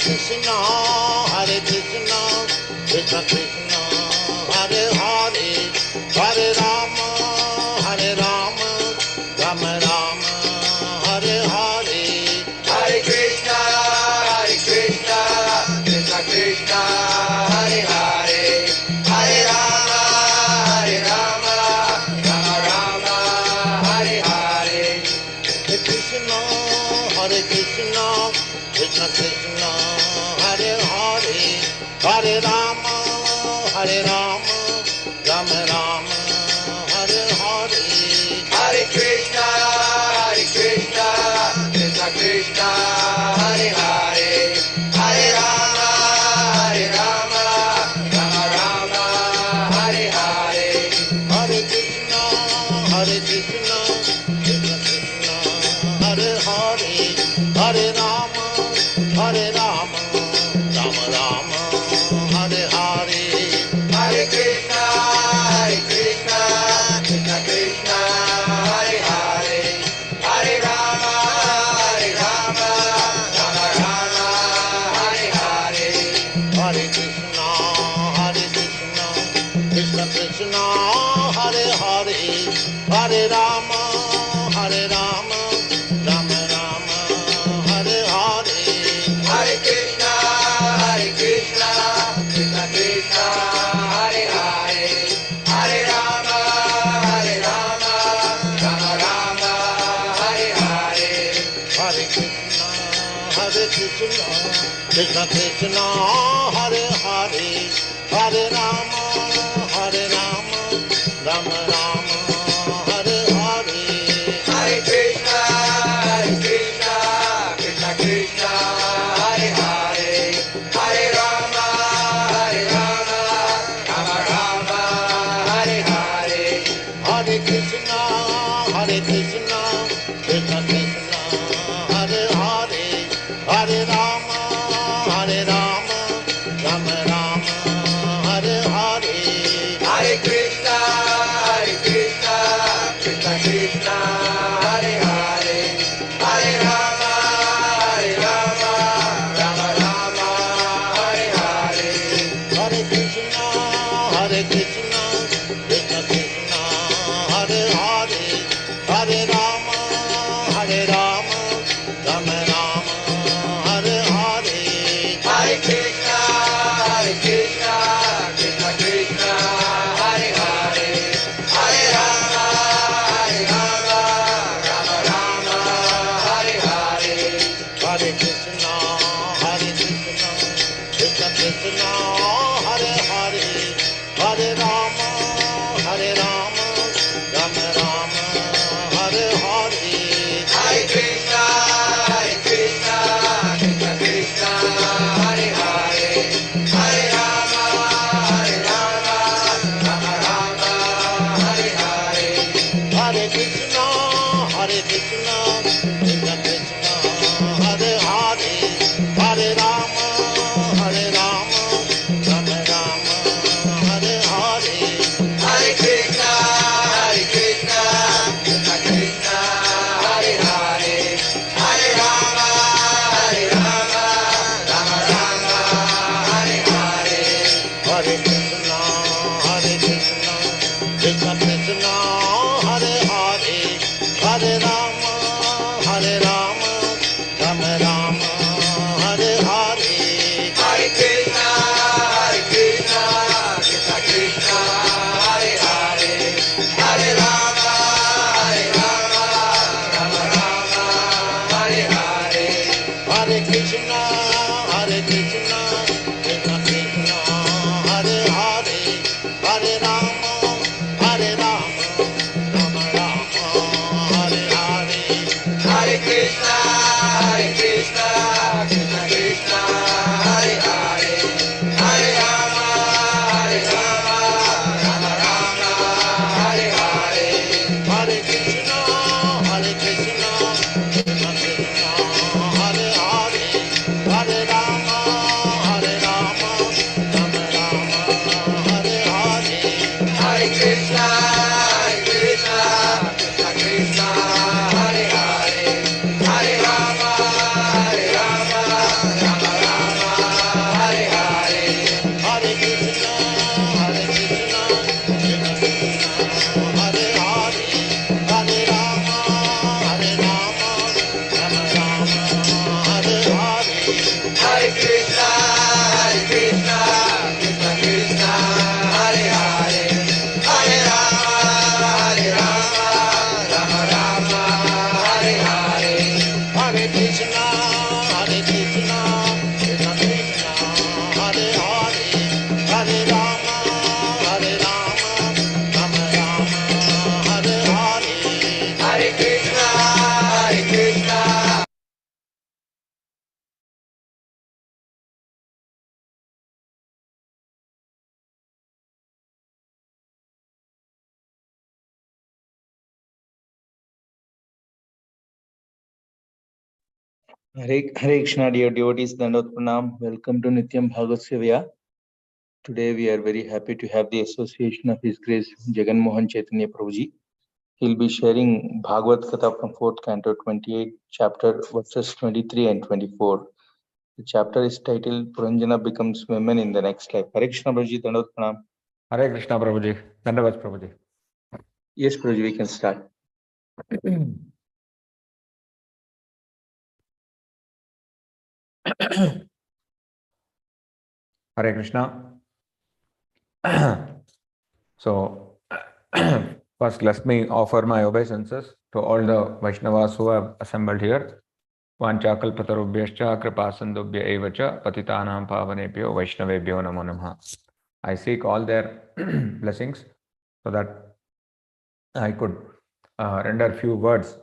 Krishna, Krishna Krishna, Hare Hare, Hare Rama, Rama Rama, Hare Hare. Hare Krishna, Krishna Krishna, Hare Hare, Hare Rama, Rama Rama, Hare Hare. Hare Krishna, Krishna Krishna, Hare Hare, Hare Rama, Rama Rama, Hare Hare. Hare Krishna, Krishna Krishna, Hare Hare, Hare Rama, Rama Rama, Hare Hare. Hare Krishna, Krishna Krishna, Hare Hare, Hare Rama, Rama Rama, Hare Hare. Hare Krishna, Krishna Krishna, Hare Hare, Hare Rama, Rama Rama, Hare Hare. Hare Krishna, Krishna Krishna, Hare Hare, Hare Rama, Rama Rama, Hare Hare. Hare Krishna, Krishna Krishna, Hare Hare, Hare Rama, Rama Rama, Hare Hare. Hare Krishna, Krishna Krishna, Hare Hare, Hare Rama, Rama Rama, Hare Hare. Hare Krishna, Krishna Krishna, Hare Hare, Hare Rama, Rama Rama, Hare Hare. Hare Krishna, Krishna Krishna, Hare Hare, Hare Rama, Rama Rama, Hare Hare. Hare Krishna, Krishna Krishna, Hare Hare, Hare Rama, Rama Rama, Hare Hare. Hare Krishna, Krishna Krishna, Hare Hare, Hare Rama, Rama Rama, Hare Hare. Hare Krishna, Krishna Krishna, Hare Hare, Hare Rama, Rama Rama, Hare Hare. Hare Krishna, Krishna Krishna, Hare Hare, Hare Rama, Rama Rama, Hare Hare. Hare Krishna, Krishna Krishna, Hare Hare, Hare Rama, Rama Rama, Hare Hare. Hare Krishna, Krishna Krishna, Hare Hare, Hare Rama, Rama Rama, Hare Hare. Hare Krishna, Krishna Krishna, Hare Hare, Hare Rama, Rama Rama, Hare Hare. Hare Krishna, Krishna Krishna, Hare Hare, Hare Rama, Rama Rama, Hare Hare. Hare Krishna, Krishna Krishna, Hare Hare, Hare Rama, Rama Rama, Hare Hare. Hare Krishna, Krishna Krishna, Hare Hare, Hare Rama, Rama Rama, Hare Hare. Hare Krishna, Krishna Krishna, Hare Hare, Hare Rama, Rama Rama, Hare Hare. Hare Krishna, Krishna Krishna, Hare Hare, Hare Rama, Rama Rama, Hare Hare. Hare Krishna, Krishna Krishna, Hare Hare, Hare Rama, Hare Krishna, dear devotees, Dandot Pranam. Welcome to Nityam Bhagavad Sevaya. Today we are very happy to have the association of His Grace Jaganmohan Chaitanya Prabhuji. He'll be sharing Bhagavad Katha from 4th Canto 28, chapter verses 23 and 24. The chapter is titled Puranjana Becomes Women in the Next Life. Hare Krishna Prabhuji, Dandot Pranam. Hare Krishna Prabhuji. Dandavat Prabhuji. Yes, Prabhuji, we can start. Hare Krishna. So, first let me offer my obeisances to all the Vaishnavas who have assembled here. Vancha kalpatarubhyascha kripasandubhya evacha patitanam pavanebhyo Vaishnavebhyo namo namaha. I seek all their blessings so that I could render few words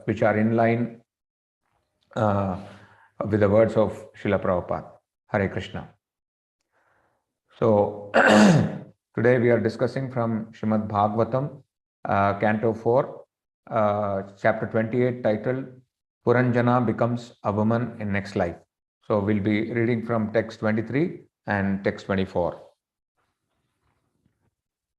which are in line with the words of Srila Prabhupada. Hare Krishna. So, today we are discussing from Srimad Bhagavatam, Canto 4, Chapter 28, titled Puranjana Becomes a Woman in Next Life. So, we'll be reading from text 23 and text 24.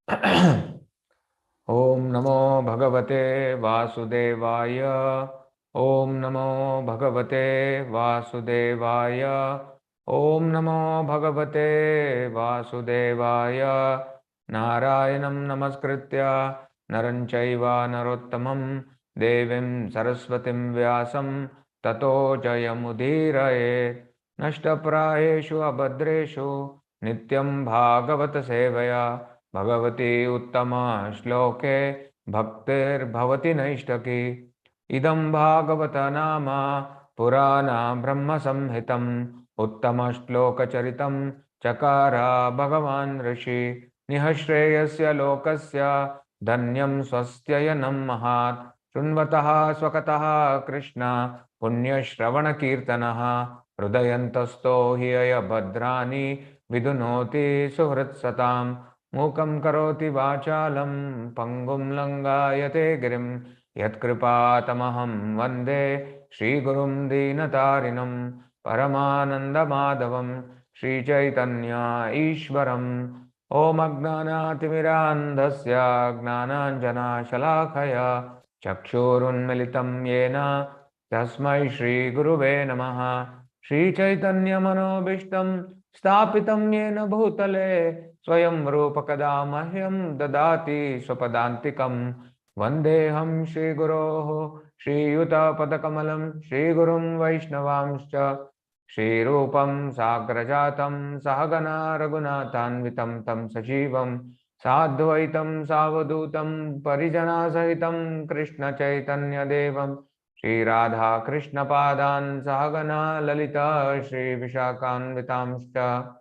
Om Namo Bhagavate Vasudevaya. Om Namo Bhagavate Vasudevaya. Om Namo Bhagavate Vasudevaya. Narayanam Namaskritya Naranchaiva Narottamam Devim Saraswatim Vyasam Tato Jayamudiraye Nashtaprayeshu Abhadreshu Nityam Bhagavata Sevaya Bhagavati Uttama Shloke Bhaktir Bhavati Naishtaki Idam Bhagavata Nama Purana Brahma Samhitam Uttama Shloka Charitam Chakara Bhagavan Rishi Nihashreyasya Lokasya Dhanyam Swastyayanam Mahat Shunvataha Swakataha Krishna Punya Shravana Kirtanaha Hrudayantasto Hiyaya Bhadrani Vidunoti Suhrit Satam Mukam karoti vachalam pangum langayate girim yatkripatamaham vande Shri Gurum Dinatarinam Paramananda Madhavam Shri Chaitanya Ishwaram Om Agnanaatimirandhasya Gnananjana Shalakaya Chakshurunmilitam Yena Tasmai Shri Guruve Namaha Shri Chaitanya Manobishtam Stapitam Yena Bhutale Swayam Rupakada Mahyam Dadati Swapadantikam Vandeham Shri Guroho Shri Yuta Padakamalam Shri Gurum Vaishnavamscha Shri Rupam Sagrajatam Sahagana Raghunathanvitam Tam Sajivam Sadvaitam Savadutam Parijana Sahitam Krishna Chaitanya Devam Shri Radha Krishna Padan Sahagana Lalita Shri Vishakhanvitamscha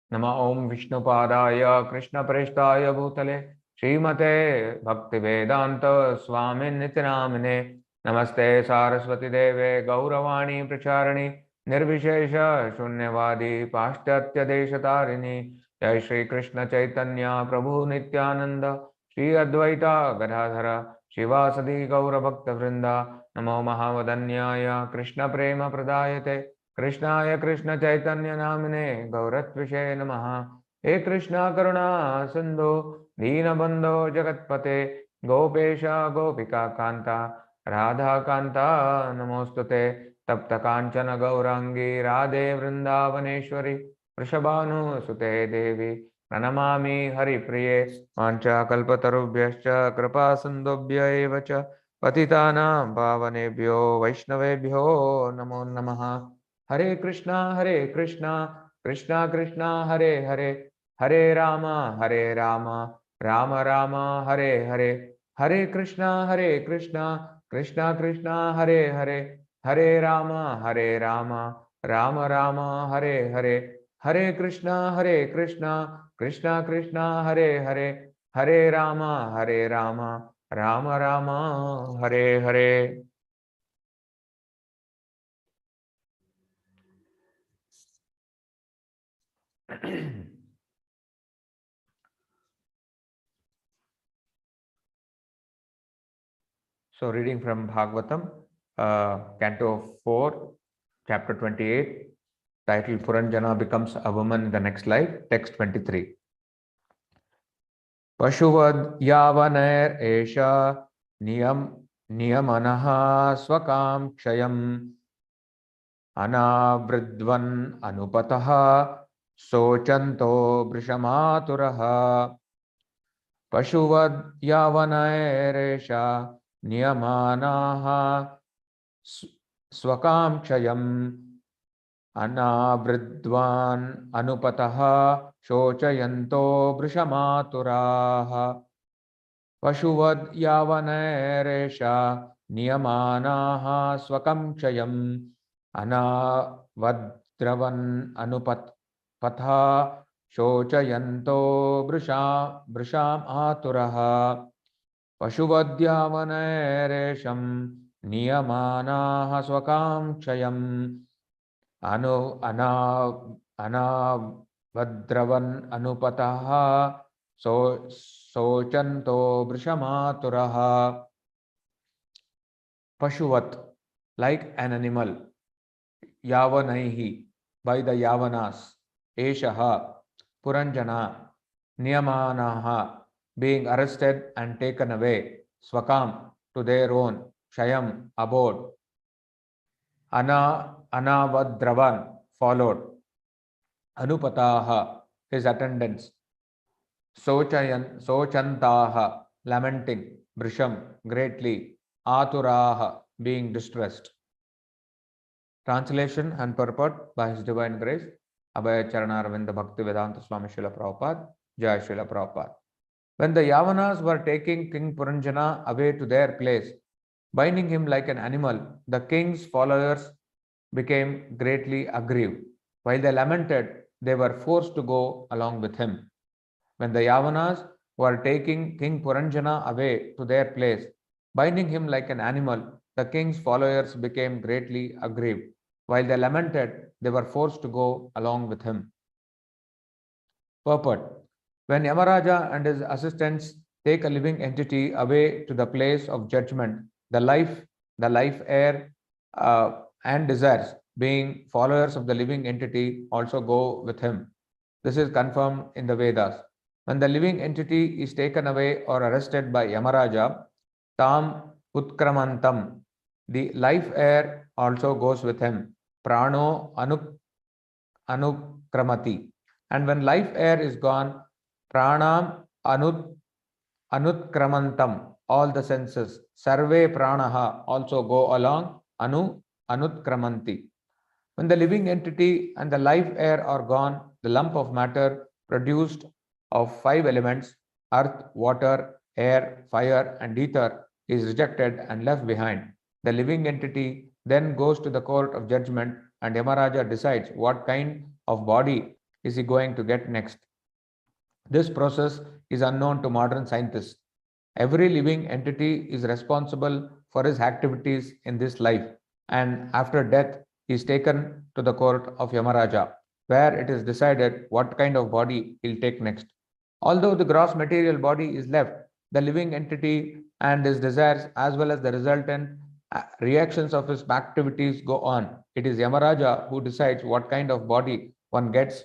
Nama Om Vishnupadaya Krishna Preshtaya Bhutale Srimate Bhaktivedanta Swami Nityanamine Namaste Saraswati Deve Gauravani Pracharani Nirvishesha Shunyavadi Paschatya Deshatarini Jai Shri Krishna Chaitanya Prabhu Nityananda Shri Advaita Gadadhara Shivasadi Gaura Bhakta Vrinda Namo Mahavadanyaya Krishna Prema Pradayate Krishnaya Krishna Chaitanya Namine Gauratvishe Namaha He Krishna Karuna Sindhu Deenabandho Jagatpate Gopesha Gopika Kanta Radha Kanta Namostute Tapta Kanchana Gaurangi Radhe Vrindavaneshwari Vrishabhanu Sute Devi Pranamami Hari Priye Mancha Kalpatarubhyascha Kripa Sindhubhya Evacha Patitanam Pavanebhyo Vaishnavebhyo Namo Namaha Hare Krishna, Krishna Krishna, Hare Hare, Hare Rama, Rama Rama, Hare Hare, Hare Krishna, Krishna Krishna, Hare Hare, Hare Rama, Rama Rama, Hare Hare, Hare Krishna, Krishna Krishna, Hare Hare, Hare Rama, Rama Rama, Hare Hare. So, reading from Bhagavatam, Canto 4, Chapter 28, titled Puranjana becomes a woman in the next slide, text 23. Pashuvad yavaner esha niyamanaha swakam kshayam anavridvan anupataha sochanto brishamaturaha. Pashuvad yavaner esha niyamanaha swakam kshayam anavridvan anupataha shochayanto brishamaturaha. Pashuvad yavaneresha niyamanaha swakam kshayam anavadravan anupatha shochayanto brisham aturaha. Pashuvad yavaneresham niyamanaha swakam kshayam anavadravan anupataha sochanto brishamaturaha. Pashuvat, like an animal. Yavanaihi, by the Yavanas. Eshaha, Puranjana. Niyamanaha, being arrested and taken away. Swakam, to their own. Shayam, abode. Anavadravan, followed. Anupataha, his attendants. Sochantaha, lamenting. Brisham, greatly. Aturaha, being distressed. Translation and purport by His Divine Grace, Abhaya Charanaravindha Bhakti Vedanta Swami Srila Prabhupada, Jai Srila Prabhupada. When the Yavanas were taking King Puranjana away to their place, binding him like an animal, the king's followers became greatly aggrieved. While they lamented, they were forced to go along with him. When the Yavanas were taking King Puranjana away to their place, binding him like an animal, the king's followers became greatly aggrieved. While they lamented, they were forced to go along with him. Purport. When Yamaraja and his assistants take a living entity away to the place of judgment, the life air, and desires, being followers of the living entity, also go with him. This is confirmed in the Vedas. When the living entity is taken away or arrested by Yamaraja, Tam Utkramantam, the life air also goes with him. Prano Anukramati. And when life air is gone, Pranam Anutkramantam, all the senses. Sarve Pranaha also go along. Anutkramanti. When the living entity and the life air are gone, the lump of matter produced of 5 elements, earth, water, air, fire, and ether, is rejected and left behind. The living entity then goes to the court of judgment, and Yamaraja decides what kind of body is he going to get next. This process is unknown to modern scientists. Every living entity is responsible for his activities in this life, and after death, he is taken to the court of Yamaraja, where it is decided what kind of body he'll take next. Although the gross material body is left, the living entity and his desires, as well as the resultant reactions of his activities, go on. It is Yamaraja who decides what kind of body one gets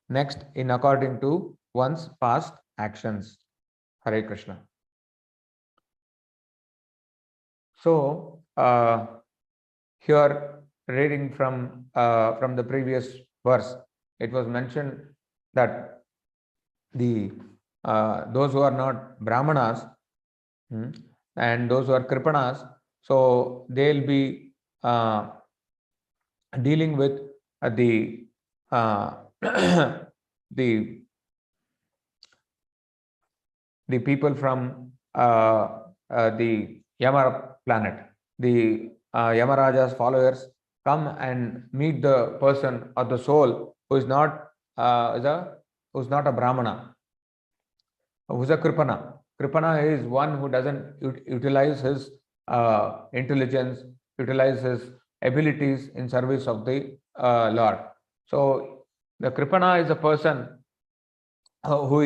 next in according to one's past actions. Hare Krishna. So, here reading from the previous verse, it was mentioned that the those who are not Brahmanas and those who are Kripanas, so they'll be dealing with the the people from the Yama planet. The Yamaraja's followers come and meet the person or the soul who is not who's not a Brahmana, who's a Kripana. Kripana is one who doesn't utilize his intelligence, utilize his abilities in service of the Lord. So the Kripana is a person who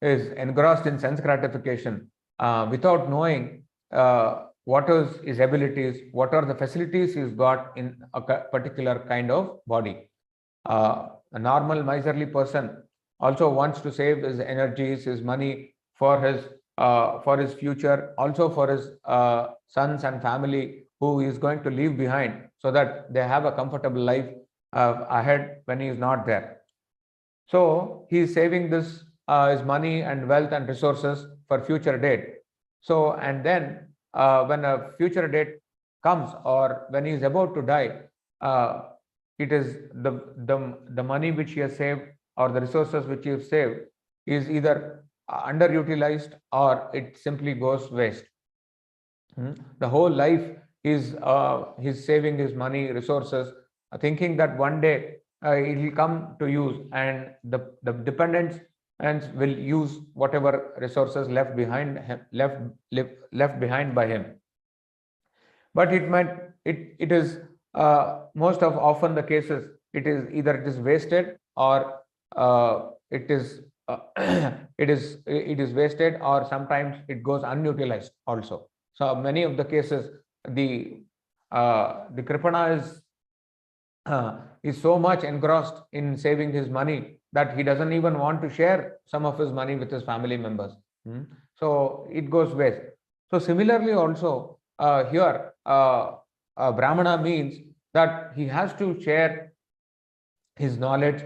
is engrossed in sense gratification without knowing what is his abilities, what are the facilities he's got in a particular kind of body. A normal miserly person also wants to save his energies, his money for his future, also for his sons and family who he is going to leave behind, so that they have a comfortable life ahead when he is not there. So he is saving this his money and wealth and resources for future date. So, and then when a future date comes, or when he is about to die, it is the money which he has saved, or the resources which he has saved, is either underutilized or it simply goes waste. The whole life is he's saving his money, resources, thinking that one day it will come to use, and the dependents and will use whatever resources left behind him, left behind by him. But it is most of often the cases, it is either it is wasted, or it is it is wasted, or sometimes it goes unutilized also. So many of the cases, the Kripana is so much engrossed in saving his money that he doesn't even want to share some of his money with his family members. So it goes waste. So similarly also here, Brahmana means that he has to share his knowledge,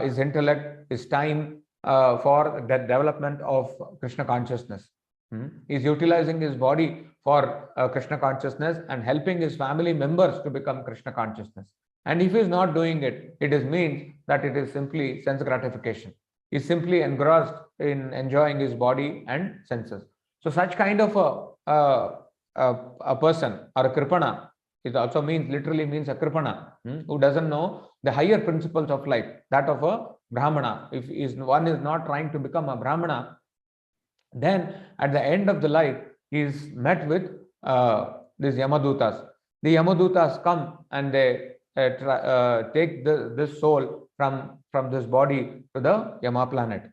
his intellect, his time for the development of Krishna consciousness. He is utilizing his body for Krishna consciousness and helping his family members to become Krishna consciousness. And if he is not doing it, it means that it is simply sense gratification. He is simply engrossed in enjoying his body and senses. So such kind of a person, or a Kripana, it also means, literally means a Kripana, who doesn't know the higher principles of life, that of a Brahmana. If one is not trying to become a Brahmana, then at the end of the life, he is met with these Yamadutas. The Yamadutas come and they take this soul from this body to the Yama planet.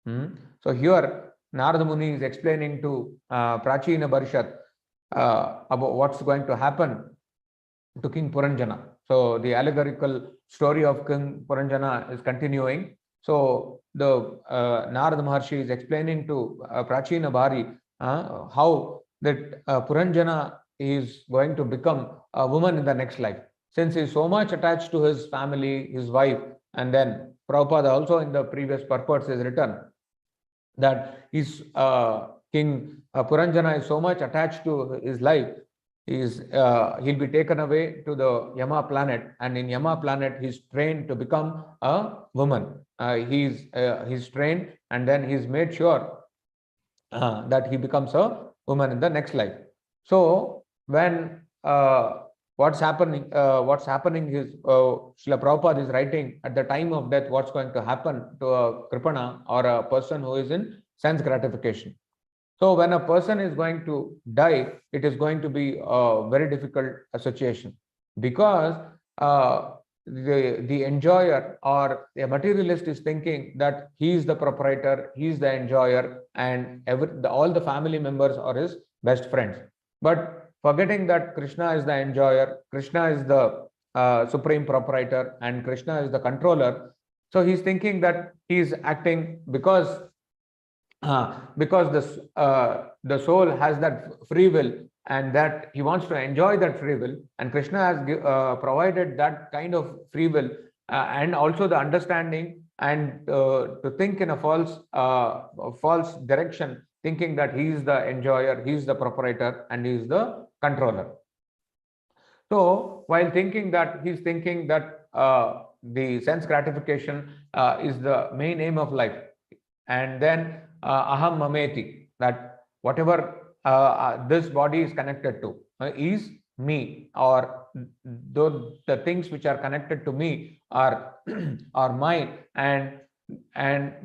So here, Narada Muni is explaining to Prachina Barishat about what's going to happen to King Puranjana. So the allegorical story of King Puranjana is continuing. So the Narada Maharshi is explaining to Prachina Bari how that Puranjana is going to become a woman in the next life, since he is so much attached to his family, his wife. And then Prabhupada also in the previous purports is written that his King Puranjana is so much attached to his life, he'll be taken away to the Yama planet, and in Yama planet he's trained to become a woman. He's trained, and then he's made sure that he becomes a woman in the next life. So when what's happening is Srila Prabhupada is writing at the time of death what's going to happen to a Kripana, or a person who is in sense gratification. So when a person is going to die, it is going to be a very difficult situation, because the enjoyer or a materialist is thinking that he is the proprietor, he is the enjoyer, and all the family members are his best friends. But forgetting that Krishna is the enjoyer, Krishna is the supreme proprietor, and Krishna is the controller. So he's thinking that he's acting because the soul has that free will, and that he wants to enjoy that free will, and Krishna has provided that kind of free will and also the understanding, and to think in a false direction, thinking that he is the enjoyer, he is the proprietor, and he is the controller. So while thinking that, he's thinking that the sense gratification is the main aim of life, and then aham mameti, that whatever this body is connected to is me, or the things which are connected to me are mine, and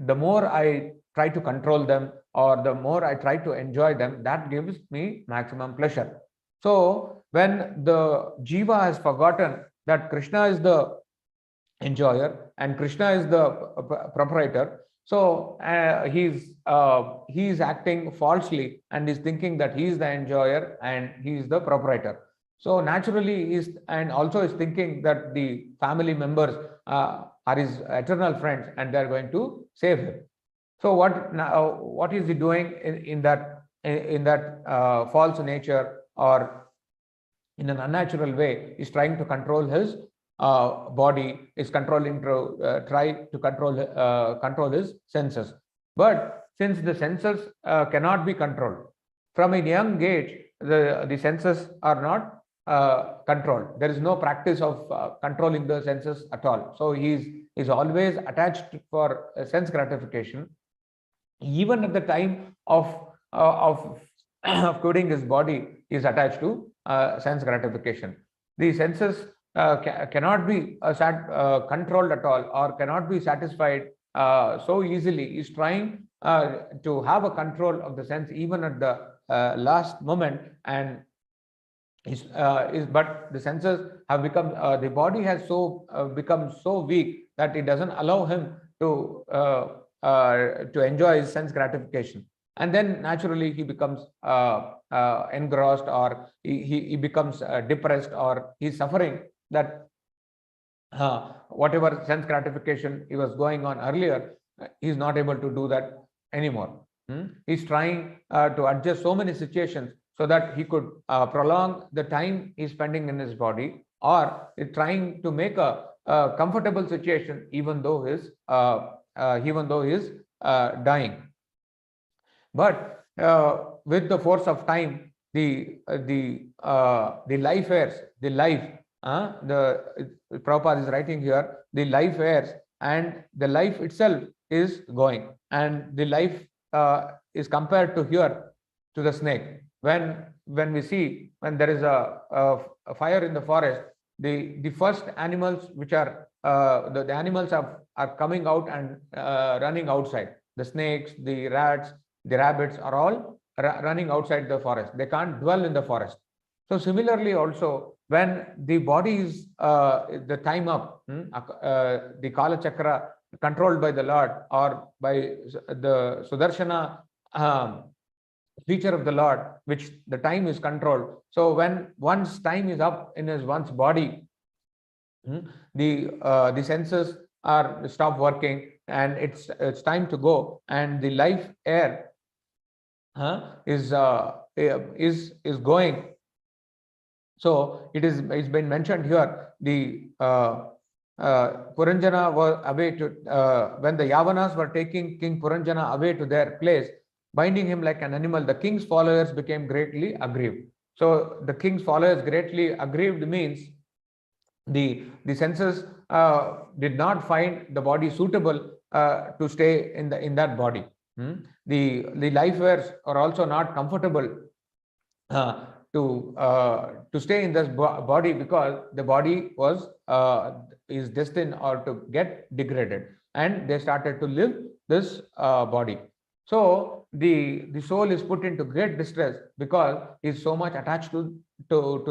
the more I try to control them, or the more I try to enjoy them, that gives me maximum pleasure. So when the jiva has forgotten that Krishna is the enjoyer and Krishna is the proprietor, So he's acting falsely and is thinking that he is the enjoyer and he is the proprietor. So naturally, and also is thinking that the family members are his eternal friends and they are going to save him. So what is he doing in that false nature, or in an unnatural way? Is trying to control his body, is controlling to try to control his senses. But since the senses cannot be controlled from a young age, the senses are not controlled. There is no practice of controlling the senses at all. So he is always attached for sense gratification. Even at the time of quitting his body, is attached to sense gratification. The senses cannot be controlled at all, or cannot be satisfied so easily. Is trying to have a control of the sense even at the last moment, and but the senses have become the body has become so weak that it doesn't allow him to enjoy his sense gratification. And then naturally he becomes engrossed, or he becomes depressed, or he's suffering that whatever sense gratification he was going on earlier, he's not able to do that anymore. He's trying to adjust so many situations so that he could prolong the time he's spending in his body, or is trying to make a comfortable situation even though he's dying. But with the force of time, the life heirs, the Prabhupada is writing here, the life heirs, and the life itself is going, and the life is compared to here to the snake. When we see, when there is a fire in the forest, the first animals which are the animals are coming out and running outside. The snakes, the rats, the rabbits are all running outside the forest. They can't dwell in the forest. So similarly also, when the body is the time up, the Kala Chakra controlled by the Lord, or by the Sudarshana feature of the Lord, which the time is controlled. So when one's time is up in one's body, the senses are stop working, and it's time to go, and the life air is going. So it's been mentioned here, the Puranjana were away to when the Yavanas were taking King Puranjana away to their place, binding him like an animal, the king's followers became greatly aggrieved. So the king's followers greatly aggrieved means the senses did not find the body suitable to stay in that body. The life airs are also not comfortable to stay in this body, because the body is destined or to get degraded, and they started to live this body. So the soul is put into great distress because he is so much attached to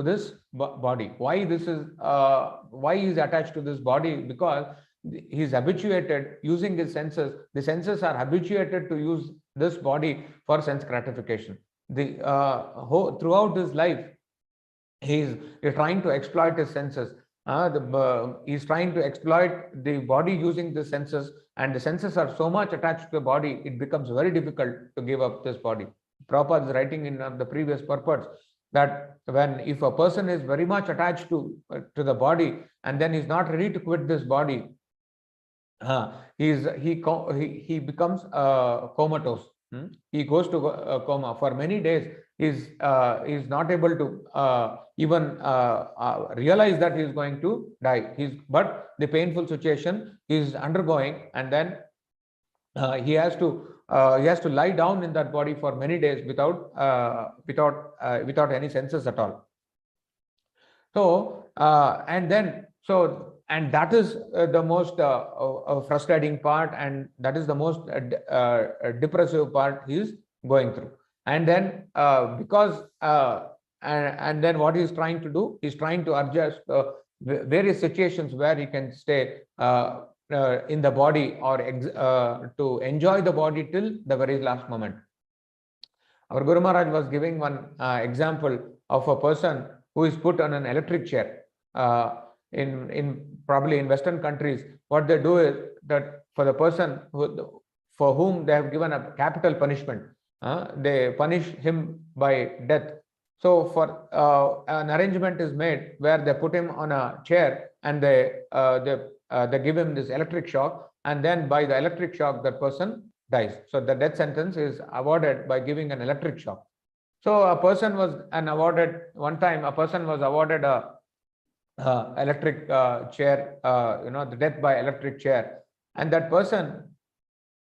this body. Why he is attached to this body? Because he is habituated using his senses. The senses are habituated to use this body for sense gratification. Throughout his life, he is trying to exploit his senses. He is trying to exploit the body using the senses, and the senses are so much attached to the body, it becomes very difficult to give up this body. Prabhupada is writing in the previous purports that if a person is very much attached to the body, and then he's not ready to quit this body, he becomes comatose. He goes to coma for many days. Is not able to even realize that he is going to die. But the painful situation he is undergoing, and then he has to lie down in that body for many days without any senses at all. So and that is the most frustrating part, and that is the most depressive part he is going through. And then and then what he is trying to do is trying to adjust various situations where he can stay in the body or to enjoy the body till the very last moment. Our Guru Maharaj was giving one example of a person who is put on an electric chair. In probably in Western countries, what they do is that for the person for whom they have given a capital punishment, they punish him by death. So for an arrangement is made where they put him on a chair and they give him this electric shock, and then by the electric shock that person dies. So the death sentence is awarded by giving an electric shock. So a person was one time a person was awarded a electric chair, the death by electric chair, and that person,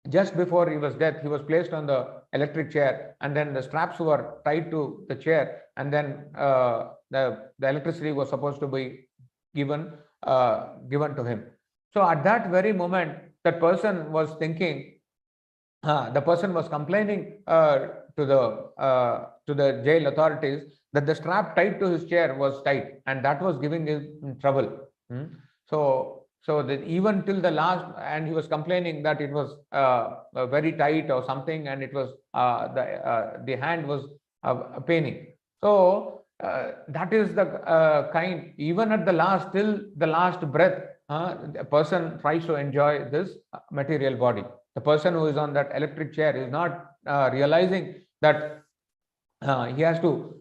just before he was dead, he was placed on the electric chair, and then the straps were tied to the chair, and then the electricity was supposed to be given to him. So at that very moment, that person was thinking, the person was complaining to the jail authorities that the strap tied to his chair was tight, and that was giving him trouble. So that even till the last, and he was complaining that it was very tight or something, and it was the hand was paining. So that is the kind, even at the last, till the last breath, a person tries to enjoy this material body. The person who is on that electric chair is not realizing that he has to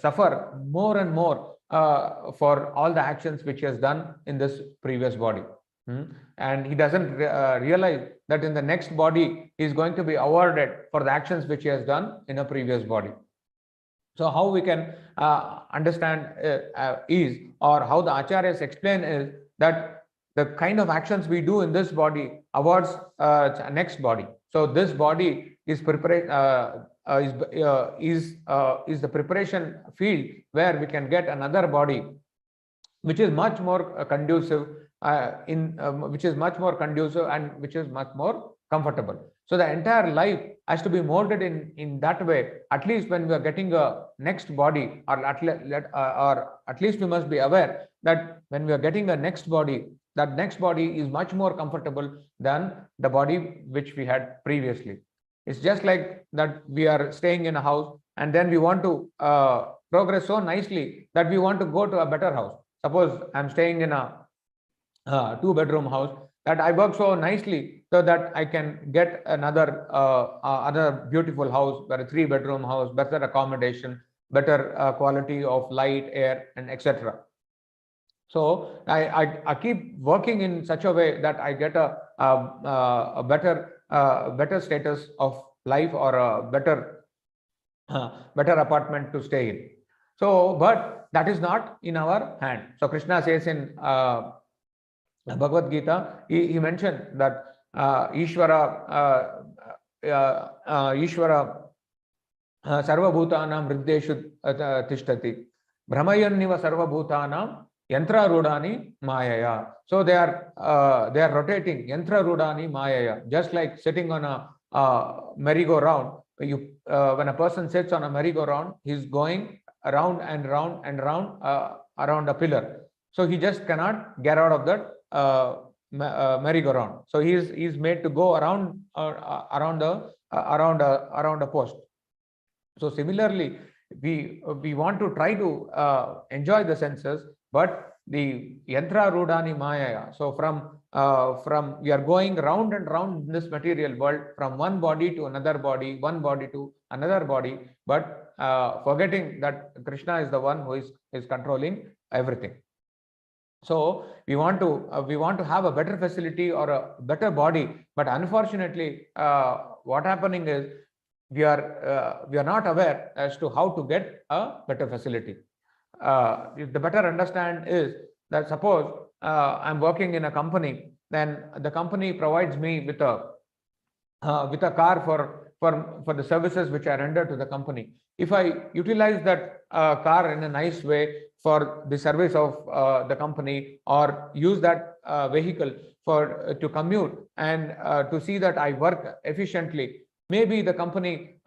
suffer more and more for all the actions which he has done in this previous body. And he doesn't realize that in the next body he is going to be awarded for the actions which he has done in a previous body. So how we can understand is, or how the acharyas explain is, that the kind of actions we do in this body awards next body. So this body is the preparation field where we can get another body which is much more conducive, which is much more conducive and which is much more comfortable. So the entire life has to be molded in that way. At least when we are getting a next body, or at least we must be aware that when we are getting a next body, that next body is much more comfortable than the body which we had previously. It's just like that we are staying in a house, and then we want to progress so nicely that we want to go to a better house. Suppose I'm staying in a 2-bedroom house, that I work so nicely so that I can get another beautiful house, a 3-bedroom house, better accommodation, better quality of light, air, and etc. So I keep working in such a way that I get a better status of life, or a better apartment to stay in. So, but that is not in our hand. So Krishna says in Bhagavad Gita, he mentioned that Ishvara sarvabhutanam riddeshu tishtati brahmayanniva sarvabhutanam yantra rudani mayaya. So they are rotating, yantra rudani mayaya, just like sitting on a merry-go-round. When a person sits on a merry-go-round, he's going around and round and round around a pillar. So he just cannot get out of that merry-go-round. So he is made to go around a post. So similarly, we want to try to enjoy the senses, but the yantra rudani maya. So from we are going round and round in this material world, from one body to another body, one body to another body, but forgetting that Krishna is the one who is controlling everything. So we want to have a better facility or a better body, but unfortunately, what happening is we are not aware as to how to get a better facility. The better understand is that suppose I'm working in a company, then the company provides me with a car for the services which I render to the company. If I utilize that car in a nice way for the service of the company, or use that vehicle to commute and to see that I work efficiently, maybe the company,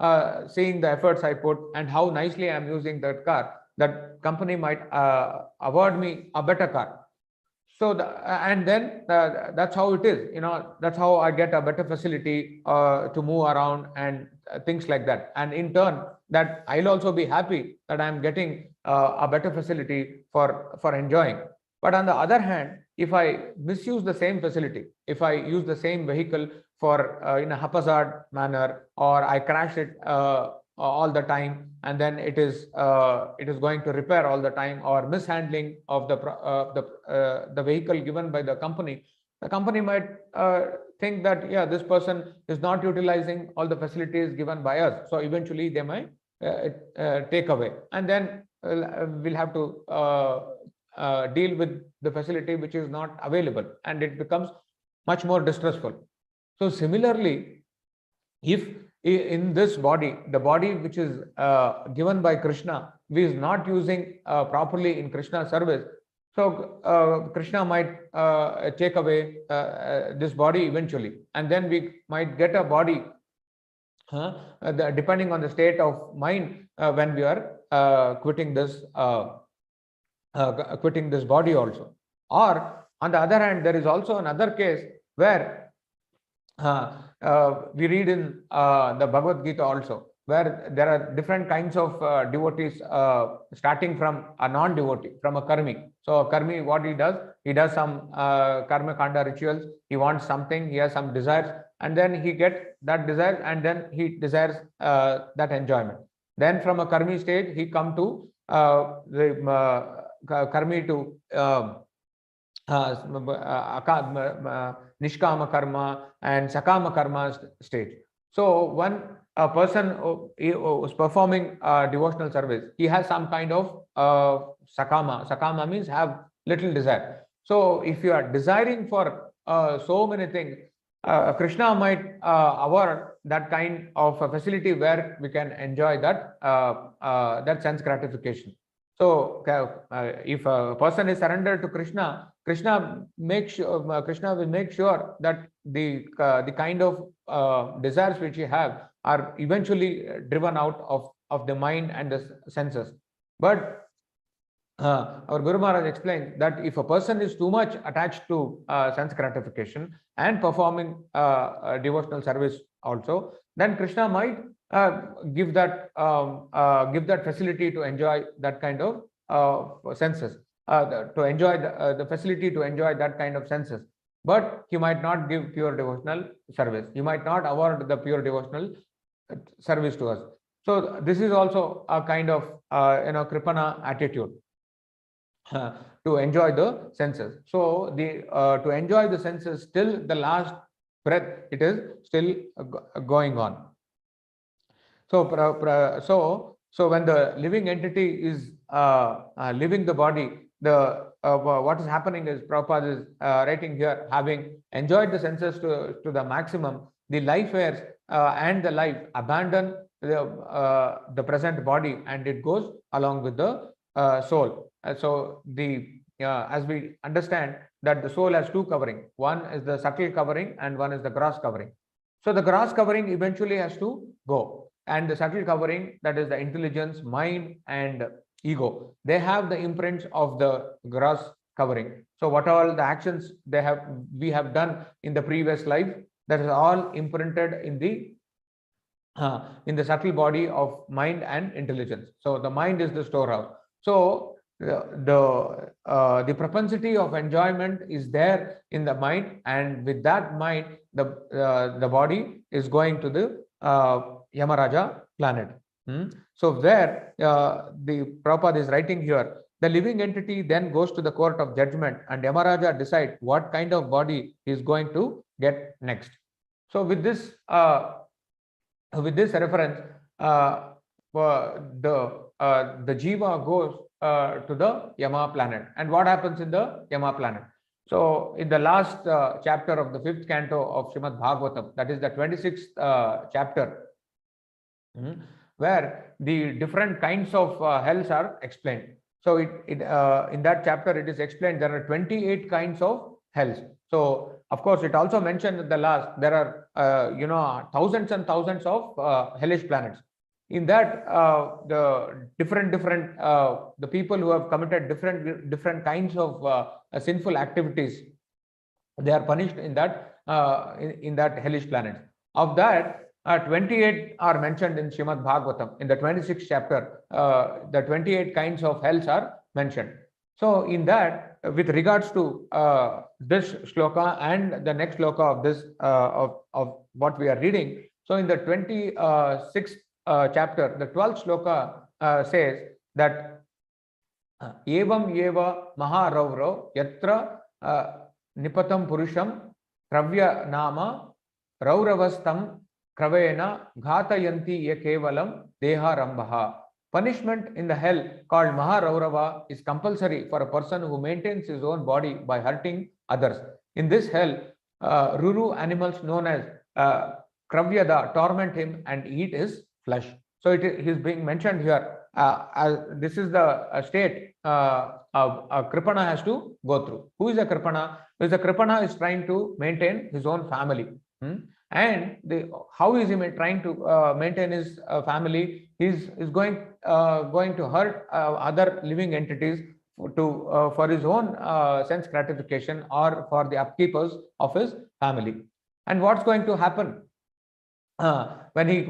seeing the efforts I put and how nicely I'm using that car, that company might award me a better car. So and then that's how it is. That's how I get a better facility to move around and things like that. And in turn, that I'll also be happy that I'm getting a better facility for enjoying. But on the other hand, if I misuse the same facility, if I use the same vehicle for in a haphazard manner, or I crash it all the time, and then it is going to repair all the time, or mishandling of the vehicle given by the company might think that, yeah, this person is not utilizing all the facilities given by us, so eventually they might take away, and then we'll have to deal with the facility which is not available, and it becomes much more distressful. So similarly, if in this body, the body which is given by Krishna, we is not using properly in Krishna service, so Krishna might take away this body eventually, and then we might get a body depending on the state of mind when we are quitting this body also. Or on the other hand, there is also another case where we read in the Bhagavad Gita also, where there are different kinds of devotees, starting from a non-devotee, from a karmi. So a karmi, what he does some karma kanda rituals, he wants something, he has some desires, and then he gets that desire, and then he desires that enjoyment. Then from a karmi state, he come to the karmi to nishkama karma and sakama karma stage. So when a person is performing devotional service, he has some kind of sakama means have little desire. So if you are desiring for so many things, Krishna might award that kind of a facility where we can enjoy that sense gratification. So if a person is surrendered to Krishna, Krishna will make sure that the kind of desires which you have are eventually driven out of the mind and the senses. But our Guru Maharaj explained that if a person is too much attached to sense gratification and performing devotional service also, then Krishna might give that facility to enjoy that kind of senses, to enjoy the facility to enjoy that kind of senses. But he might not give pure devotional service. He might not award the pure devotional service to us. So this is also a kind of Kripana attitude. To enjoy the senses. So to enjoy the senses till the last breath, it is still going on. So when the living entity is leaving the body, what is happening is, Prabhupada is writing here, having enjoyed the senses to the maximum, the life heirs and the life abandon the present body, and it goes along with the soul. So as we understand that the soul has two covering. One is the subtle covering and one is the gross covering. So the gross covering eventually has to go, and the subtle covering, that is the intelligence, mind and ego, they have the imprints of the gross covering. So what all the actions we have done in the previous life, that is all imprinted in the subtle body of mind and intelligence. So the mind is the storehouse. So the propensity of enjoyment is there in the mind, and with that mind, the body is going to the Yamaraja planet. So there, the Prabhupada is writing here, the living entity then goes to the court of judgment, and Yamaraja decides what kind of body he is going to get next. So with this reference, the jiva goes to the Yama planet. And what happens in the Yama planet? So in the last chapter of the 5th canto of Srimad Bhagavatam, that is the 26th chapter, where the different kinds of hells are explained. So in that chapter, it is explained there are 28 kinds of hells. So of course, it also mentioned at the last, there are thousands and thousands of hellish planets. In that, the the people who have committed different kinds of sinful activities, they are punished in that in that hellish planet. Of that, 28 are mentioned in Srimad Bhagavatam. In the 26th chapter, the 28 kinds of hells are mentioned. So in that, with regards to this shloka and the next shloka of this of what we are reading, so in the 26th chapter, the 12th shloka says that evam eva maharauvrau yatra nipatam purusham kravya nama rauravastam kravena ghatayanti ye kevalam deha rambaha. Punishment in the hell called Maharaurava is compulsory for a person who maintains his own body by hurting others. In this hell, Ruru animals known as Kravyada torment him and eat his flesh. So it is being mentioned here. This is the state a Kripana has to go through. Who is a Kripana? Because the Kripana is trying to maintain his own family. And how is he trying to maintain his family? Is going to hurt other living entities for his own sense gratification or for the upkeepers of his family. And what's going to happen when he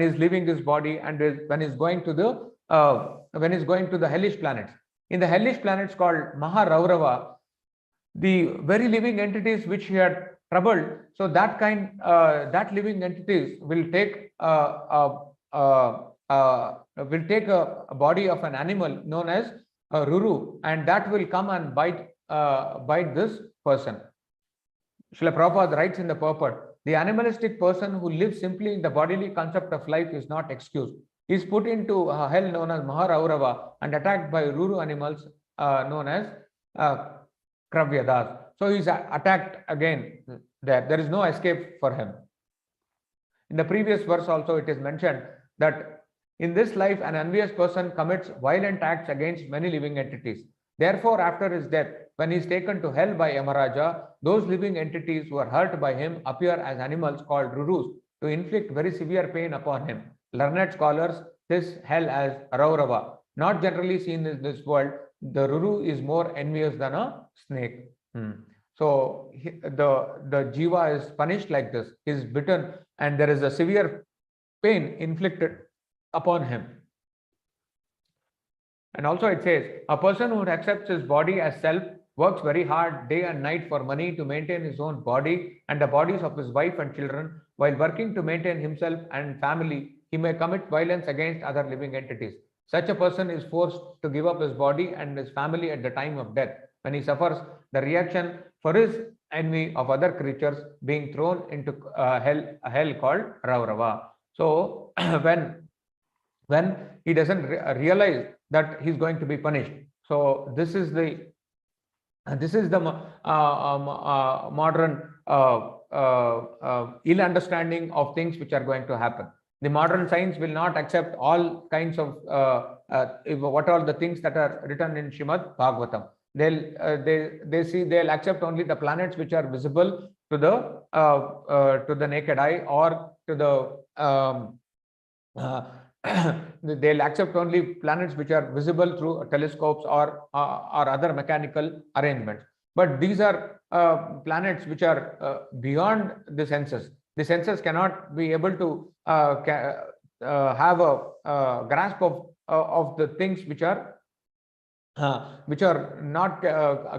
is leaving this body and when he's going to the hellish planets? In the hellish planets called Maharaurava, the very living entities which he had troubled, so that living entities will take a body of an animal known as Ruru, and that will come and bite this person. Srila Prabhupada writes in the purport, the animalistic person who lives simply in the bodily concept of life is not excused. He is put into a hell known as Maharaurava and attacked by Ruru animals known as Kravyadas. So he is attacked again there. There is no escape for him. In the previous verse also it is mentioned that in this life an envious person commits violent acts against many living entities. Therefore, after his death, when he is taken to hell by Yamaraja, those living entities who are hurt by him appear as animals called Rurus to inflict very severe pain upon him. Learned scholars this hell as Araurava. Not generally seen in this world, the Ruru is more envious than a snake. So the jiva is punished like this. He is bitten and there is a severe pain inflicted upon him. And also it says, a person who accepts his body as self works very hard day and night for money to maintain his own body and the bodies of his wife and children. While working to maintain himself and family, he may commit violence against other living entities. Such a person is forced to give up his body and his family at the time of death. When he suffers the reaction for his envy of other creatures being thrown into a hell called Raurava. So when he doesn't realize that he's going to be punished. So this is the modern ill understanding of things which are going to happen. The modern science will not accept all kinds of what are the things that are written in Srimad Bhagavatam. They'll accept only the planets which are visible to the naked eye or to the they'll accept only planets which are visible through telescopes or other mechanical arrangements. But these are planets which are beyond the senses. The senses cannot be able to have a grasp of the things which are not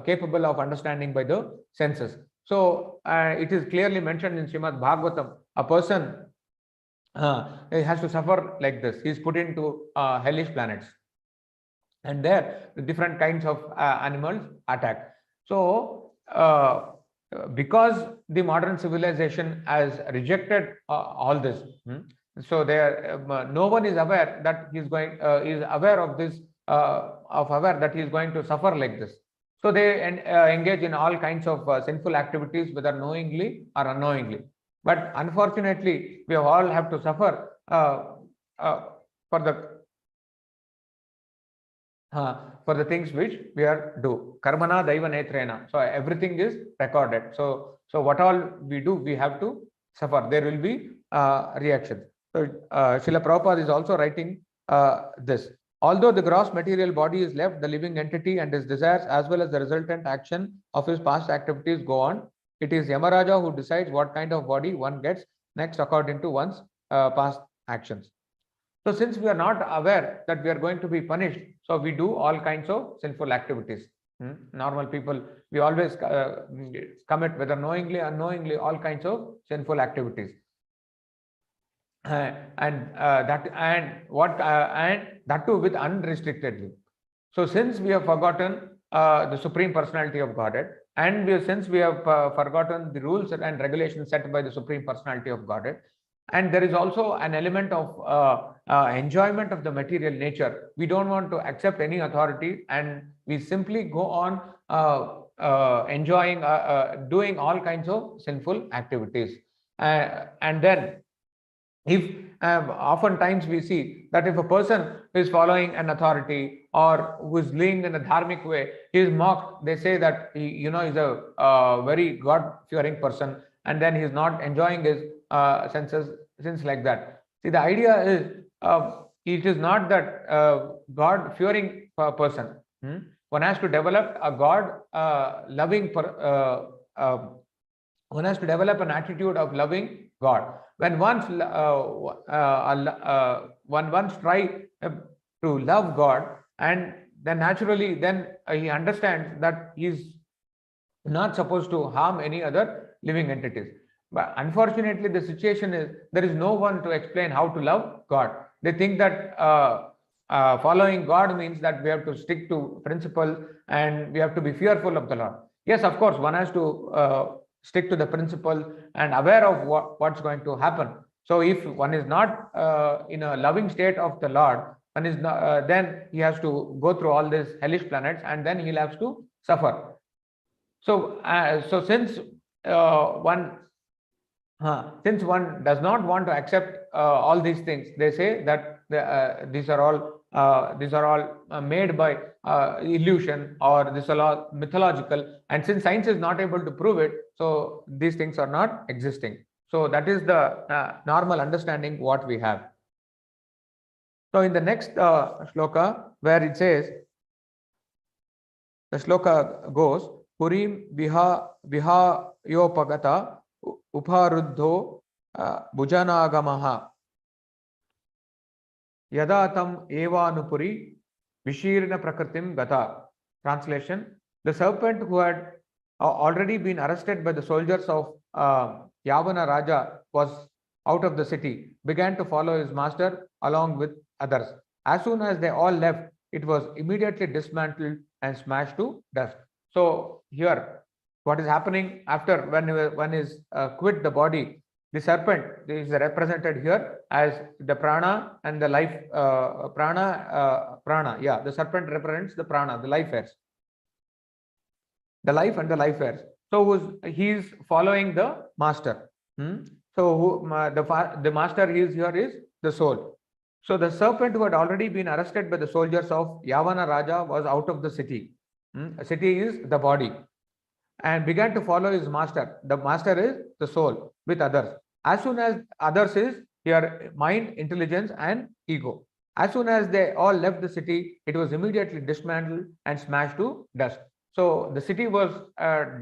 capable of understanding by the senses. So it is clearly mentioned in Srimad Bhagavatam, a person he has to suffer like this. He is put into hellish planets, and there different kinds of animals attack. So because the modern civilization has rejected all this, so there no one is aware that he is aware of this aware that he is going to suffer like this. So they engage in all kinds of sinful activities, whether knowingly or unknowingly. But unfortunately, we all have to suffer for the things which we are do. Karmana daiva netrena. So everything is recorded. So what all we do, we have to suffer. There will be reactions. So Srila Prabhupada is also writing this. Although the gross material body is left, the living entity and his desires as well as the resultant action of his past activities go on. It is Yamaraja who decides what kind of body one gets next according to one's past actions. So since we are not aware that we are going to be punished, so we do all kinds of sinful activities. Normal people, we always commit, whether knowingly or unknowingly, all kinds of sinful activities. And that too with unrestrictedly. So since we have forgotten the Supreme Personality of Godhead, and since we have forgotten the rules and regulations set by the Supreme Personality of Godhead, and there is also an element of enjoyment of the material nature, we don't want to accept any authority, and we simply go on enjoying, doing all kinds of sinful activities. And then if oftentimes we see that if a person is following an authority or who is living in a dharmic way, he is mocked. They say that he is a very God-fearing person, and then he is not enjoying his senses, things like that. See, the idea is it is not that God-fearing person. One has to develop a God-loving one has to develop an attitude of loving God. When one once try to love God, and then naturally then he understands that he is not supposed to harm any other living entities. But unfortunately, the situation is there is no one to explain how to love God. They think that following God means that we have to stick to principles and we have to be fearful of the Lord. Yes, of course, one has to stick to the principle and aware of what's going to happen. So if one is not in a loving state of the Lord, one is not, then he has to go through all these hellish planets, and then he'll have to suffer. So since one does not want to accept all these things, they say that these are all made by illusion, or this are all mythological, and since science is not able to prove it, so these things are not existing. So that is the normal understanding what we have. So in the next shloka, where it says, the shloka goes, Purim viha yopagata uparuddho bhujanagamaha yadatam evanupuri vishirna prakritim gata. Translation: the serpent who had already been arrested by the soldiers of Yavana Raja was out of the city, began to follow his master along with others. As soon as they all left, it was immediately dismantled and smashed to dust. So here, what is happening after when one is quit the body, the serpent is represented here as the prana and the life. Prana. Yeah, the serpent represents the prana, the life airs. The life and the life airs. So he is following the master. So the master is here is the soul. So the serpent who had already been arrested by the soldiers of Yavana Raja was out of the city. City is the body, and began to follow his master. The master is the soul with others. As soon as others is here mind, intelligence, and ego. As soon as they all left the city, it was immediately dismantled and smashed to dust. So the city was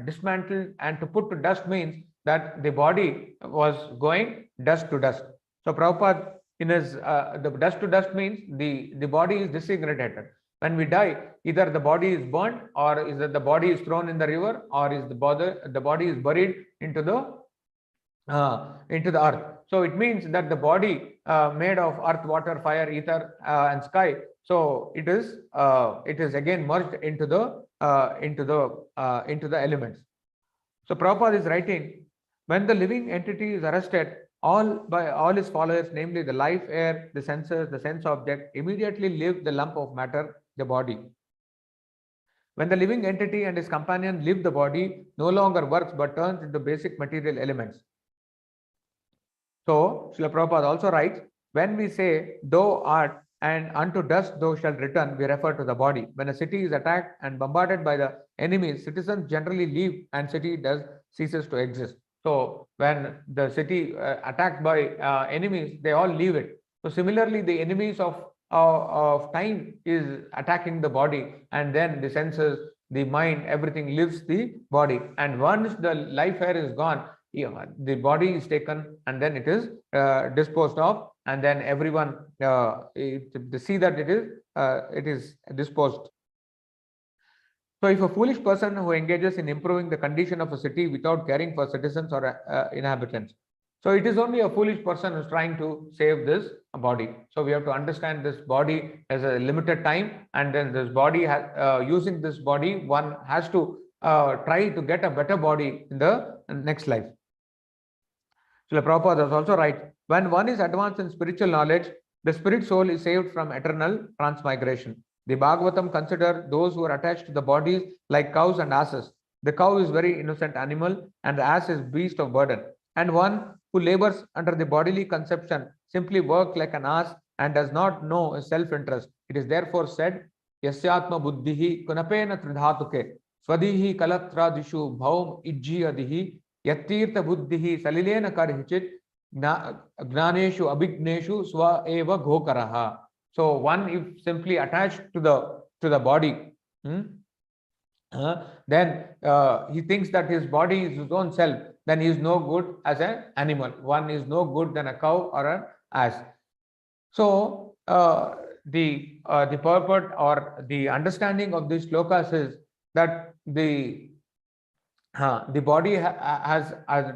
dismantled, and to put to dust means that the body was going dust to dust. So Prabhupada, in his the dust to dust means the body is disintegrated. When we die, either the body is burnt, or is that the body is thrown in the river, or is the body is buried into the earth. So it means that the body made of earth, water, fire, ether, and sky. So it is again merged into the elements. So Prabhupada is writing, when the living entity is arrested, by all his followers, namely the life air, the senses, the sense object, immediately leave the lump of matter, the body. When the living entity and his companion leave the body, no longer works but turns into basic material elements. So Srila Prabhupada also writes, when we say thou art and unto dust thou shalt return, we refer to the body. When a city is attacked and bombarded by the enemies, citizens generally leave and city ceases to exist. So when the city attacked by enemies, they all leave it. So similarly, the enemies of time is attacking the body, and then the senses, the mind, everything leaves the body. And once the life air is gone, the body is taken and then it is disposed of, and then everyone they see that it is disposed. So if a foolish person who engages in improving the condition of a city without caring for citizens or inhabitants, so it is only a foolish person who is trying to save this body. So we have to understand this body has a limited time, and then this body using this body, one has to try to get a better body in the next life. So Prabhupada is also right. When one is advanced in spiritual knowledge, the spirit soul is saved from eternal transmigration. The Bhagavatam consider those who are attached to the bodies like cows and asses. The cow is very innocent animal, and the ass is beast of burden. And one who labors under the bodily conception simply works like an ass and does not know self-interest. It is therefore said, Yasyatma buddhihi kunapena tridhatuke swadihi kalatradishu bhaum ijjiyadihi Yattirtha buddhihi salilena karhichit gnaneshu abhigneshu swa eva ghokaraha. So one if simply attached to the body, then he thinks that his body is his own self, then he is no good as an animal. One is no good than a cow or an ass. So the purport or the understanding of these shlokas is that the body has a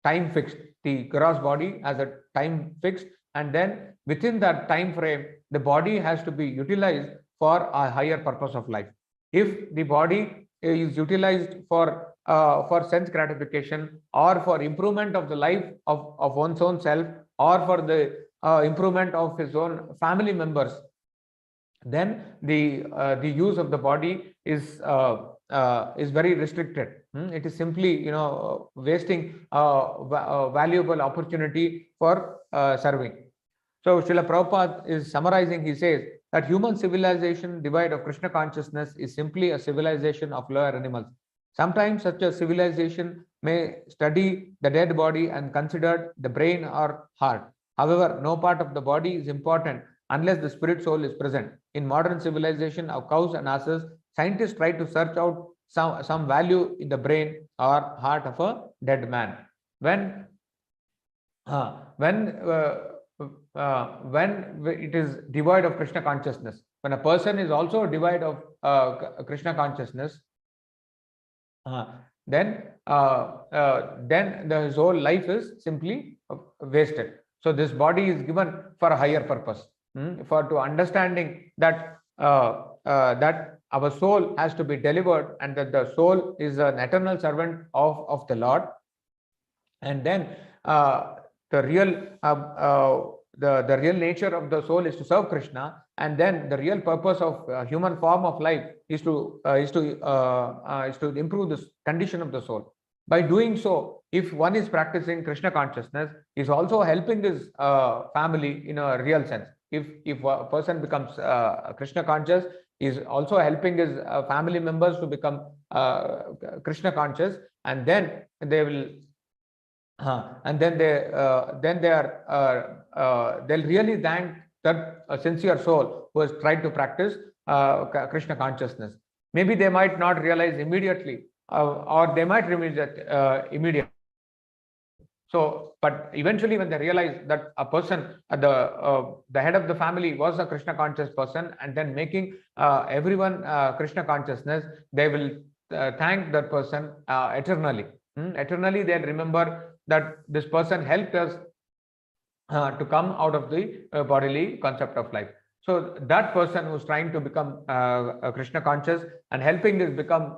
time fixed. The gross body has a time fixed, and then within that time frame, the body has to be utilized for a higher purpose of life. If the body is utilized for sense gratification or for improvement of the life of one's own self or for the improvement of his own family members, then the use of the body is very restricted. It is simply wasting a valuable opportunity for serving. So Srila Prabhupada is summarizing. He says that human civilization devoid of Krishna consciousness is simply a civilization of lower animals. Sometimes such a civilization may study the dead body and consider the brain or heart. However, no part of the body is important unless the spirit soul is present. In modern civilization of cows and asses, scientists try to search out some value in the brain or heart of a dead man. When it is devoid of Krishna consciousness, when a person is also devoid of Krishna consciousness, then his whole life is simply wasted. So this body is given for a higher purpose, to understanding that that our soul has to be delivered, and that the soul is an eternal servant of the Lord, and then the real nature of the soul is to serve Krishna, and then the real purpose of human form of life is to improve the condition of the soul. By doing so, if one is practicing Krishna consciousness, is also helping his family in a real sense. If a person becomes Krishna conscious, is also helping his family members to become Krishna conscious, and then they will they'll really thank that sincere soul who has tried to practice Krishna consciousness. Maybe they might not realize immediately, or they might realize that immediately. So, but eventually, when they realize that a person, the head of the family was a Krishna conscious person, and then making everyone Krishna consciousness, they will thank that person eternally. Eternally, they'll remember that this person helped us to come out of the bodily concept of life. So that person who's trying to become Krishna conscious and helping us become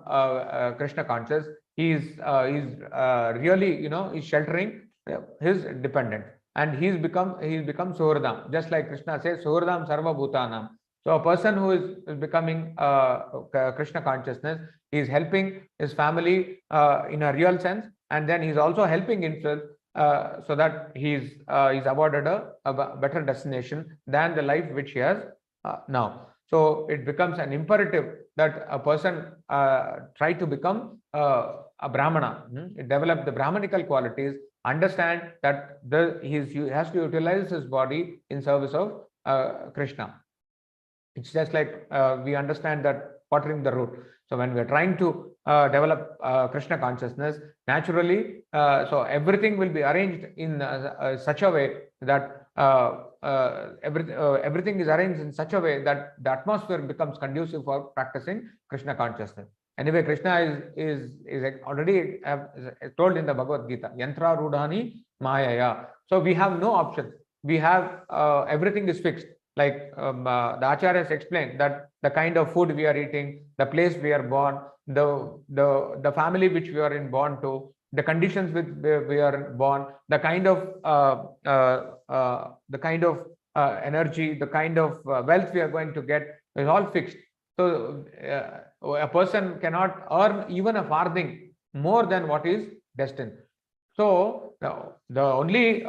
Krishna conscious, he's really, he's sheltering his dependent, and he's become Suhradam, just like Krishna says, Suhradam Sarva Bhutanam. So a person who is becoming Krishna consciousness, he is helping his family in a real sense, and then he's also helping himself so that he's awarded a better destination than the life which he has now. So it becomes an imperative that a person try to become a Brahmana, develop the Brahmanical qualities, understand that he has to utilize his body in service of Krishna. It's just like we understand that watering the root. So when we are trying to develop Krishna consciousness, naturally, so everything will be arranged in such a way that everything is arranged in such a way that the atmosphere becomes conducive for practicing Krishna consciousness. Anyway, Krishna is already told in the Bhagavad Gita, Yantra Rudhani Mayaya. So we have no options. We have everything is fixed. Like the acharyas explained that the kind of food we are eating, the place we are born, the family which we are born to, the conditions which we are born, the kind of energy, the kind of wealth we are going to get is all fixed. So a person cannot earn even a farthing more than what is destined. So the only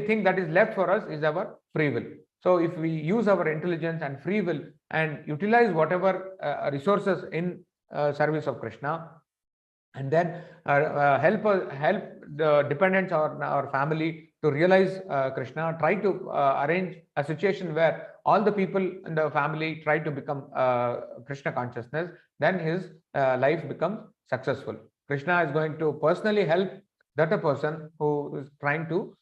thing that is left for us is our free will. So if we use our intelligence and free will and utilize whatever resources in service of Krishna, and then help the dependents or our family to realize Krishna, try to arrange a situation where all the people in the family try to become Krishna consciousness, then his life becomes successful. Krishna is going to personally help that a person who is trying to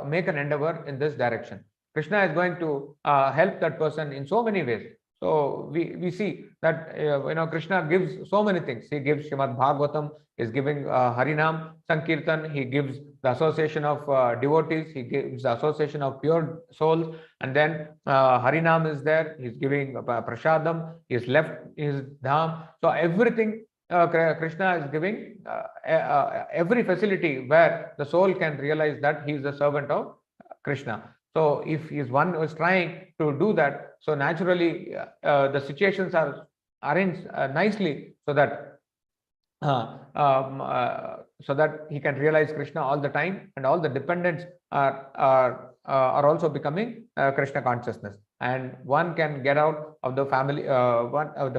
make an endeavor in this direction. Krishna is going to help that person in so many ways. So we see that Krishna gives so many things. He gives Srimad Bhagavatam, is giving Harinam Sankirtan. He gives the association of devotees. He gives the association of pure souls. And then Harinam is there. He's giving Prashadam. He's left his dham. So everything Krishna is giving every facility where the soul can realize that he is the servant of Krishna. So if he is one who is trying to do that, so naturally the situations are arranged nicely so that he can realize Krishna all the time, and all the dependents are also becoming Krishna consciousness, and one can get out of the family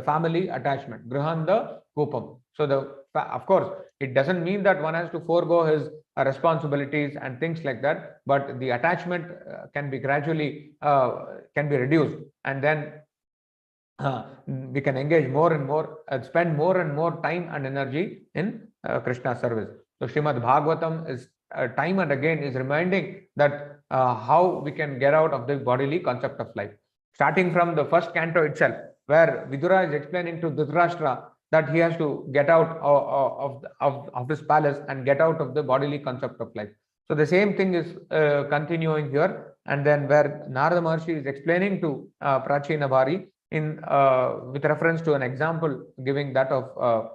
family attachment. Grihanda Kupam. So of course, it doesn't mean that one has to forego his responsibilities and things like that, but the attachment can be gradually can be reduced, and then we can engage more and more, spend more and more time and energy in Krishna service. So Srimad Bhagavatam is time and again is reminding that how we can get out of the bodily concept of life. Starting from the first canto itself, where Vidura is explaining to Dhritarashtra that he has to get out of this palace and get out of the bodily concept of life. So the same thing is continuing here, and then where Narada Maharshi is explaining to Prachina Bhari in with reference to an example giving that of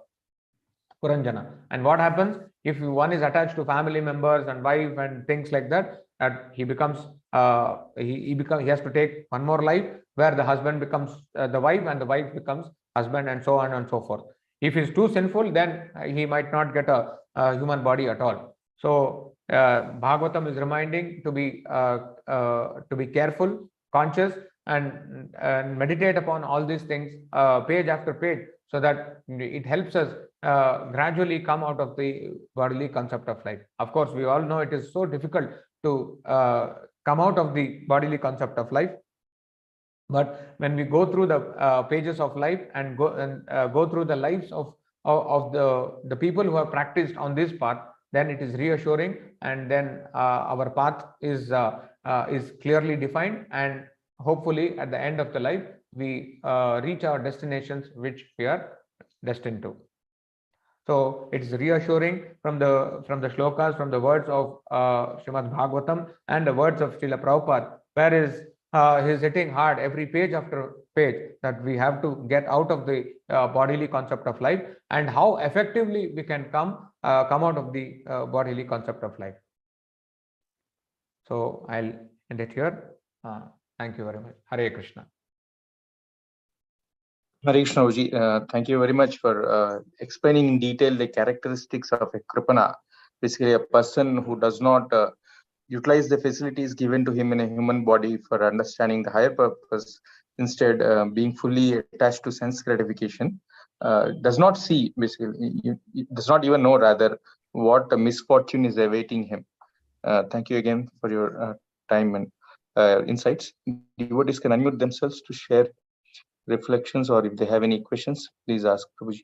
Puranjana. And what happens if one is attached to family members and wife and things like that, that he becomes he has to take one more life where the husband becomes the wife and the wife becomes husband, and so on and so forth. If he is too sinful, then he might not get a human body at all. So Bhagavatam is reminding to be careful, conscious, and meditate upon all these things page after page, so that it helps us gradually come out of the bodily concept of life. Of course, we all know it is so difficult to come out of the bodily concept of life. But when we go through the pages of life and go through the lives of the people who have practiced on this path, then it is reassuring, and then our path is clearly defined, and hopefully at the end of the life we reach our destinations which we are destined to. So it is reassuring from the shlokas, from the words of Srimad Bhagavatam and the words of Srila Prabhupada, where he is hitting hard every page after page that we have to get out of the bodily concept of life, and how effectively we can come out of the bodily concept of life. So I'll end it here. Thank you very much. Hare Krishna. Hare Krishna, thank you very much for explaining in detail the characteristics of a Kripana, basically a person who does not utilize the facilities given to him in a human body for understanding the higher purpose, instead being fully attached to sense gratification. does not see, basically, he does not even know rather what misfortune is awaiting him. Thank you again for your time and insights. Devotees can unmute themselves to share reflections, or if they have any questions, please ask Prabhuji.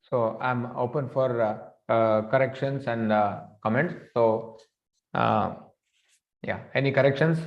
So I'm open for corrections and comments. So yeah, any corrections?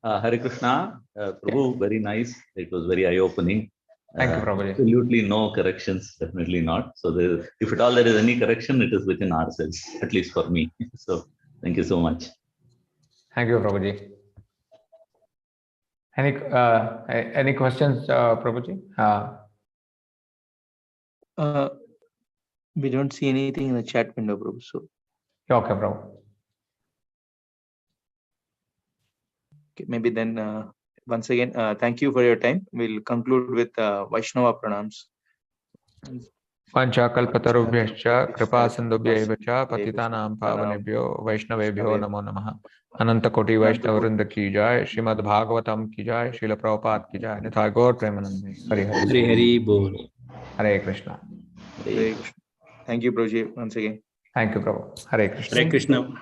Hare Krishna, Prabhu, very nice. It was very eye-opening. Thank you, Prabhuji. Absolutely no corrections, definitely not. So if at all there is any correction, it is within ourselves, at least for me. So thank you so much. Thank you, Prabhuji. Any questions, Prabhuji? We don't see anything in the chat window, Prabhu. So Okay, Prabhu. okay, maybe then once again, thank you for your time. We'll conclude with Vaishnava pranams. Panchakalpatarubhyascha kripasindubhyaiva cha patitanam pavanebhyo vaishnavebhyo namo namah. Anantakoti Vaishnavrinda ki jai, Srimad Bhagavatam ki jai, Srila Prabhupada ki jai, Nithai Gaur Premanande. Hari Hari. Hari Hari Bol. Hare Krishna. Hare Krishna. Thank you, Prabhuji, once again. Thank you, Prabhu. Hare Krishna. Hare Krishna.